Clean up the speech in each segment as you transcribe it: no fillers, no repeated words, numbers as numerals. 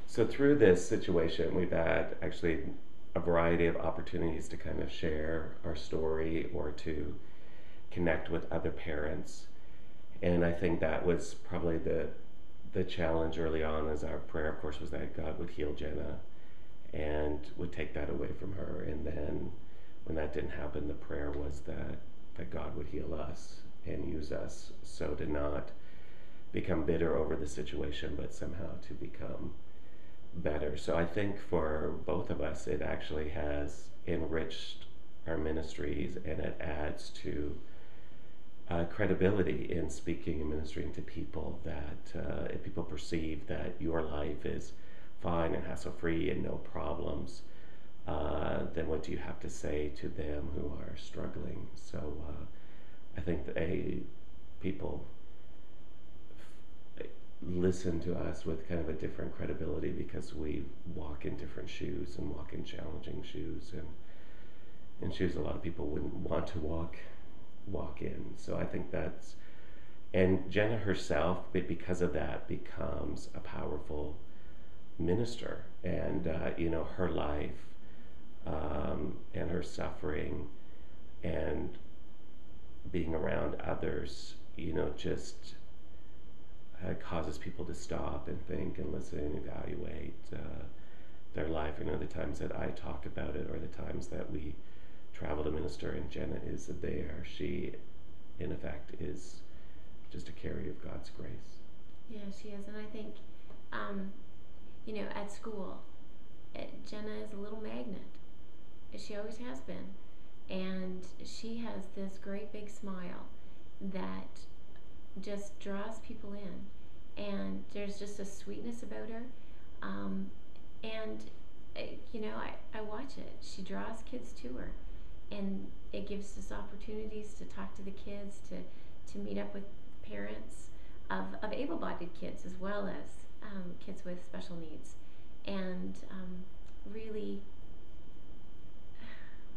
So through this situation, we've had actually a variety of opportunities to kind of share our story or to connect with other parents. And I think that was probably the challenge early on. As our prayer, of course, was that God would heal Jenna and would take that away from her. And then when that didn't happen, the prayer was that God would heal us and use us, so to not become bitter over the situation, but somehow to become better. So I think for both of us, it actually has enriched our ministries, and it adds to credibility in speaking and ministering to people, that if people perceive that your life is fine and hassle free and no problems, then what do you have to say to them who are struggling? So I think people listen to us with kind of a different credibility because we walk in different shoes and walk in challenging shoes, and shoes a lot of people wouldn't want to walk in. So I think that's, and Jenna herself, because of that, becomes a powerful minister. And her life and her suffering and being around others, just causes people to stop and think and listen and evaluate their life. The times that I talk about it, or the times that we travel to minister and Jenna is there, she in effect is just a carrier of God's grace. Yeah, she is. And I think at school, Jenna is a little magnet. She always has been. And she has this great big smile that just draws people in. And there's just a sweetness about her. I watch it. She draws kids to her. And it gives us opportunities to talk to the kids, to meet up with parents of able-bodied kids as well as kids with special needs. And really,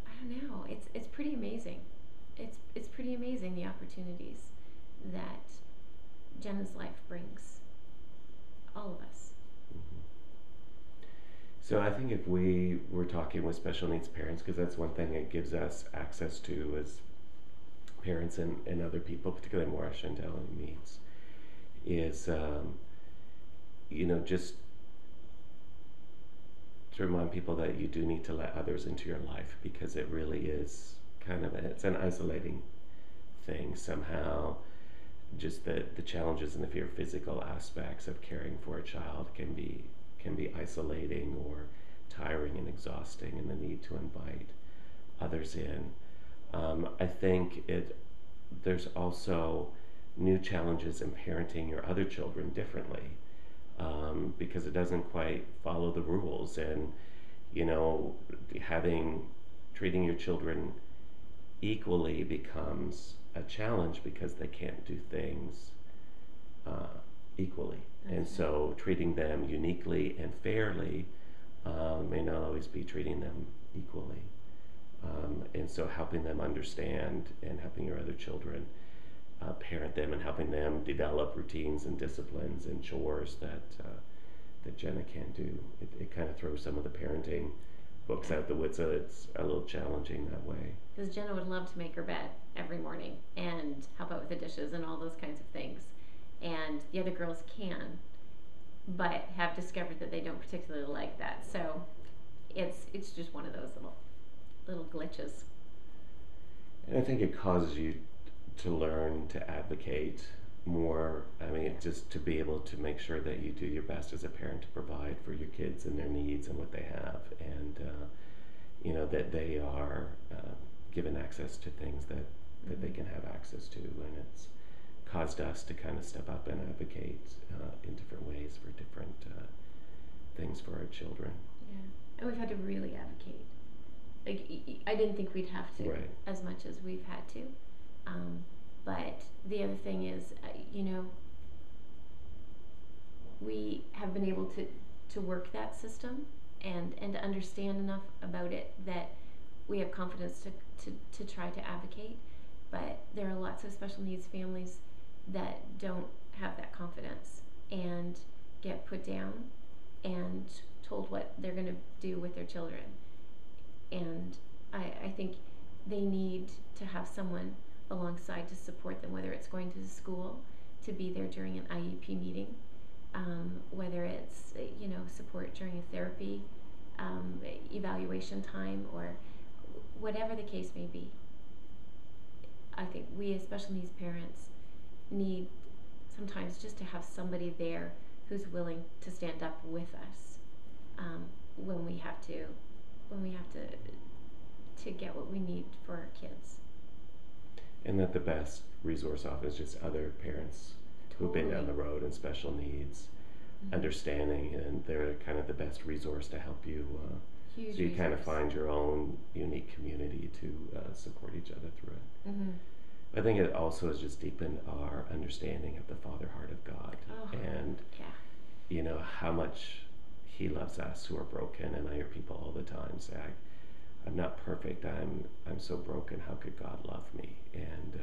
I don't know, it's pretty amazing. It's pretty amazing, the opportunities that Jenna's life brings all of us. So I think if we were talking with special needs parents, because that's one thing it gives us access to as parents and other people, particularly Maura, Chantelle, and meets, is just to remind people that you do need to let others into your life, because it really is it's an isolating thing somehow. Just the challenges and the fear physical aspects of caring for a child can be isolating or tiring and exhausting, and the need to invite others in. I think there's also new challenges in parenting your other children differently, because it doesn't quite follow the rules, and treating your children equally becomes a challenge because they can't do things equally. And so treating them uniquely and fairly may not always be treating them equally. And so helping them understand and helping your other children parent them, and helping them develop routines and disciplines and chores that Jenna can't do. It kind of throws some of the parenting books out the window. So it's a little challenging that way. Because Jenna would love to make her bed every morning and help out with the dishes and all those kinds of things. And the other girls can, but have discovered that they don't particularly like that. So it's just one of those little glitches. And I think it causes you to learn to advocate more. I mean, just to be able to make sure that you do your best as a parent to provide for your kids and their needs and what they have, and that they are given access to things that they can have access to. And it's caused us to kind of step up and advocate in different ways for different things for our children. Yeah, and we've had to really advocate. Like, I didn't think we'd have to, right, as much as we've had to. But the other thing is, we have been able to work that system and to understand enough about it that we have confidence to try to advocate. But there are lots of special needs families that don't have that confidence and get put down and told what they're going to do with their children. And I think they need to have someone alongside to support them, whether it's going to the school to be there during an IEP meeting, whether it's support during a therapy evaluation time, or whatever the case may be. I think we as special needs parents need sometimes just to have somebody there who's willing to stand up with us when we have to get what we need for our kids. And that the best resource often is just other parents who've been down the road in special needs, understanding, and they're kind of the best resource to help you. Huge so you resource. kind of find your own unique community to support each other through it. Mm-hmm. I think it also has just deepened our understanding of the Father heart of God, and how much He loves us who are broken. And I hear people all the time say, I'm not perfect, I'm so broken, how could God love me? And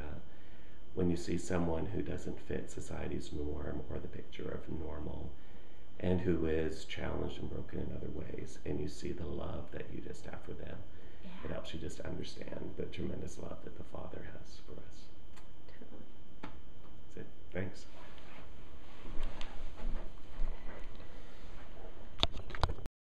when you see someone who doesn't fit society's norm or the picture of normal, and who is challenged and broken in other ways, and you see the love that you just have for them, it helps you just understand the tremendous love that the Father has for us. Totally. That's it. Thanks.